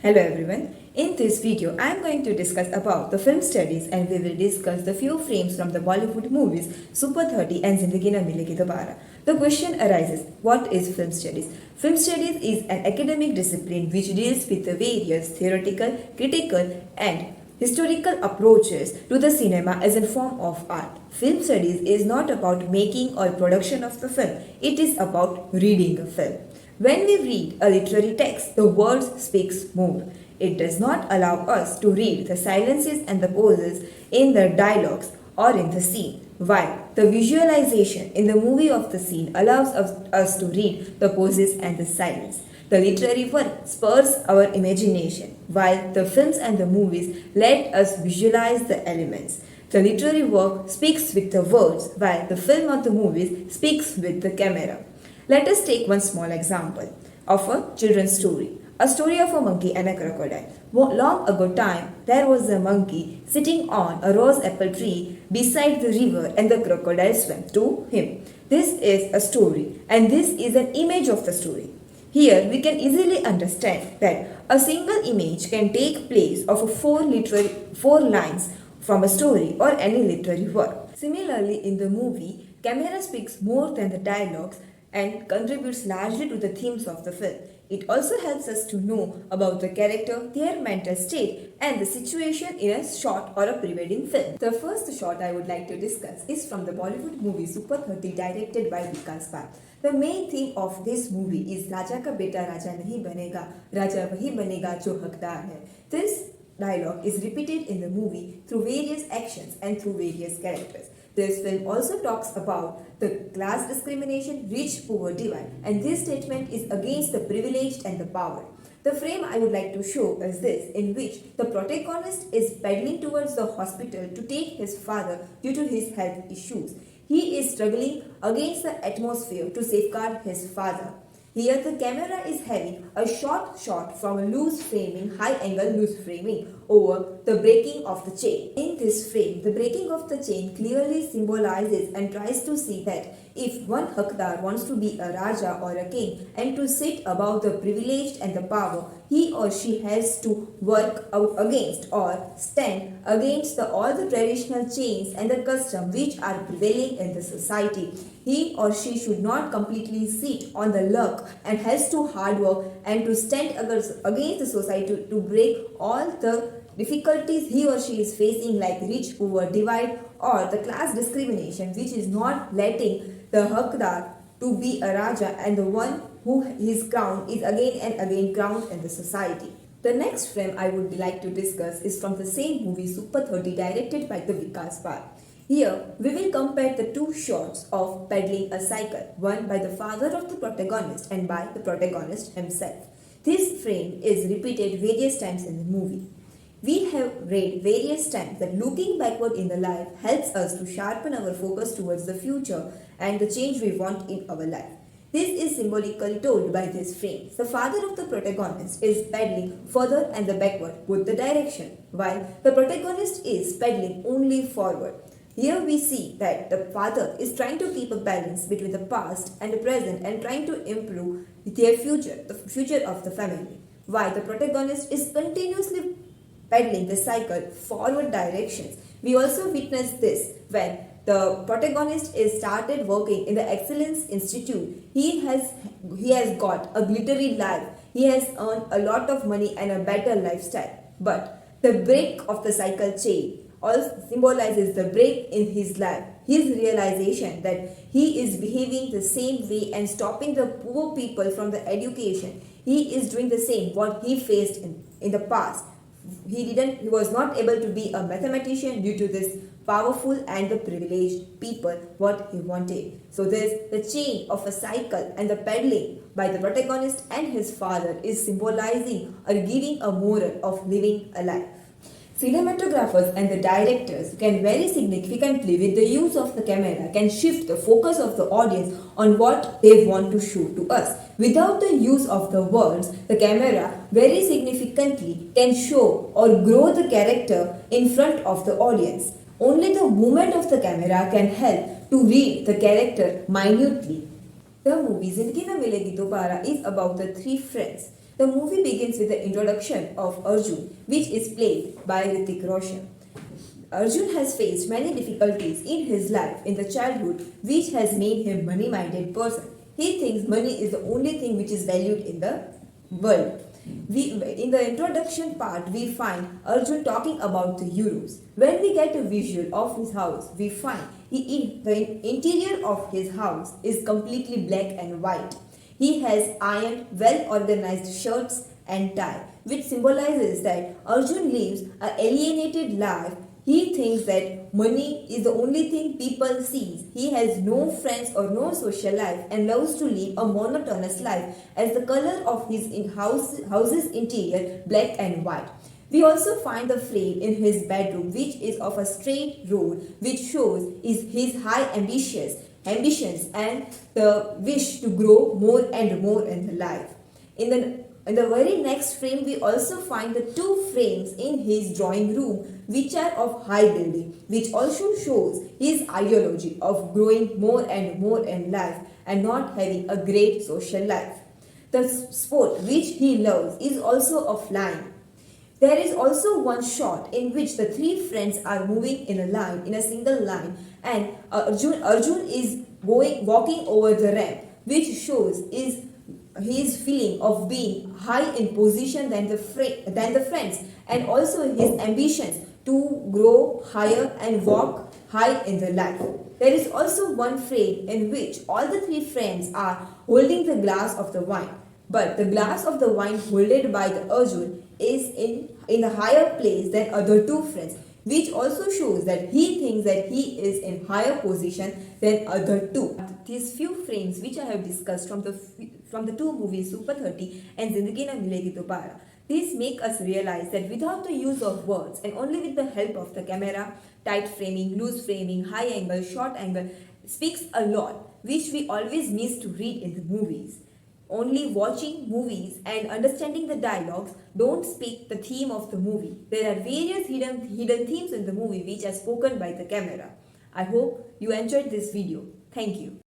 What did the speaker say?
Hello everyone. In this video, I am going to discuss about the film studies and we will discuss the few frames from the Bollywood movies Super 30 and Zindagi Na Milegi Dobara. The question arises, what is film studies? Film studies is an academic discipline which deals with the various theoretical, critical and historical approaches to the cinema as a form of art. Film studies is not about making or production of the film, it is about reading a film. When we read a literary text, the words speaks more. It does not allow us to read the silences and the pauses in the dialogues or in the scene, while the visualization in the movie of the scene allows us to read the pauses and the silence. The literary work spurs our imagination, while the films and the movies let us visualize the elements. The literary work speaks with the words, while the film or the movies speaks with the camera. Let us take one small example of a children's story. A story of a monkey and a crocodile. Long ago time, there was a monkey sitting on a rose apple tree beside the river and the crocodile swam to him. This is a story and this is an image of the story. Here we can easily understand that a single image can take place of four lines from a story or any literary work. Similarly, in the movie, camera speaks more than the dialogues and contributes largely to the themes of the film. It also helps us to know about the character, their mental state, and the situation in a short or a prevailing film. The first short I would like to discuss is from the Bollywood movie Super 30 directed by Vikas Barad. The main theme of this movie is Raja ka beta Raja nahi banega, Raja wahi banega jo hakdar hai. This dialogue is repeated in the movie through various actions and through various characters. This film also talks about the class discrimination, rich-poor divide, and this statement is against the privileged and the power. The frame I would like to show is this, in which the protagonist is pedaling towards the hospital to take his father due to his health issues. He is struggling against the atmosphere to safeguard his father. Here the camera is having a short shot from a loose framing, high angle loose framing over the breaking of the chain. In this frame, the breaking of the chain clearly symbolizes and tries to see that if one Hakdar wants to be a Raja or a king and to sit above the privileged and the power, he or she has to work out against or stand against all the traditional chains and the custom which are prevailing in the society. He or she should not completely sit on the luck and has to hard work and to stand against the society to break all the difficulties he or she is facing, like rich poor divide or the class discrimination, which is not letting the Hakdar to be a Raja and the one who his crown is again and again crowned in the society. The next frame I would like to discuss is from the same movie Super 30 directed by the Vikas Barad. Here we will compare the two shots of pedaling a cycle, one by the father of the protagonist and by the protagonist himself. This frame is repeated various times in the movie. We have read various times that looking backward in the life helps us to sharpen our focus towards the future and the change we want in our life. This is symbolically told by this frame. The father of the protagonist is pedaling further and the backward with the direction, while the protagonist is pedaling only forward. Here we see that the father is trying to keep a balance between the past and the present and trying to improve their future, the future of the family, while the protagonist is continuously pedaling the cycle forward directions. We also witness this when the protagonist is started working in the Excellence Institute. He has got a glittery life. He has earned a lot of money and a better lifestyle. But the break of the cycle chain also symbolizes the break in his life. His realization that he is behaving the same way and stopping the poor people from the education. He is doing the same what he faced in the past. He was not able to be a mathematician due to this powerful and the privileged people what he wanted. So there's the chain of a cycle and the pedaling by the protagonist and his father is symbolizing or giving a moral of living a life. Cinematographers and the directors can very significantly, with the use of the camera, can shift the focus of the audience on what they want to show to us. Without the use of the words, the camera very significantly can show or grow the character in front of the audience. Only the movement of the camera can help to read the character minutely. The movie Zindagi Na Milegi Dobara is about the three friends. The movie begins with the introduction of Arjun, which is played by Hrithik Roshan. Arjun has faced many difficulties in his life in the childhood, which has made him money-minded person. He thinks money is the only thing which is valued in the world. In the introduction part, we find Arjun talking about the euros. When we get a visual of his house, we find the interior of his house is completely black and white. He has ironed, well-organized shirts and tie, which symbolizes that Arjun lives an alienated life. He thinks that money is the only thing people see. He has no friends or no social life and loves to live a monotonous life as the color of his house's interior black and white. We also find the frame in his bedroom which is of a straight road which shows his high ambitions and the wish to grow more and more in life. In the very next frame, we also find the two frames in his drawing room which are of high building, which also shows his ideology of growing more and more in life and not having a great social life. The sport which he loves is also of flying. There is also one shot in which the three friends are moving in a single line, and Arjun is walking over the ramp, which shows his feeling of being high in position than the friends, and also his ambitions to grow higher and walk high in the life. There is also one frame in which all the three friends are holding the glass of the wine, but the glass of the wine holded by the Arjun is in a higher place than other two friends, which also shows that he thinks that he is in higher position than other two. These few frames which I have discussed from the two movies Super 30 and Zindagi Na Milegi Dobara, these make us realize that without the use of words and only with the help of the camera, tight framing, loose framing, high angle, short angle speaks a lot, which we always miss to read in the movies. Only watching movies and understanding the dialogues don't speak the theme of the movie. There are various hidden themes in the movie which are spoken by the camera. I hope you enjoyed this video. Thank you.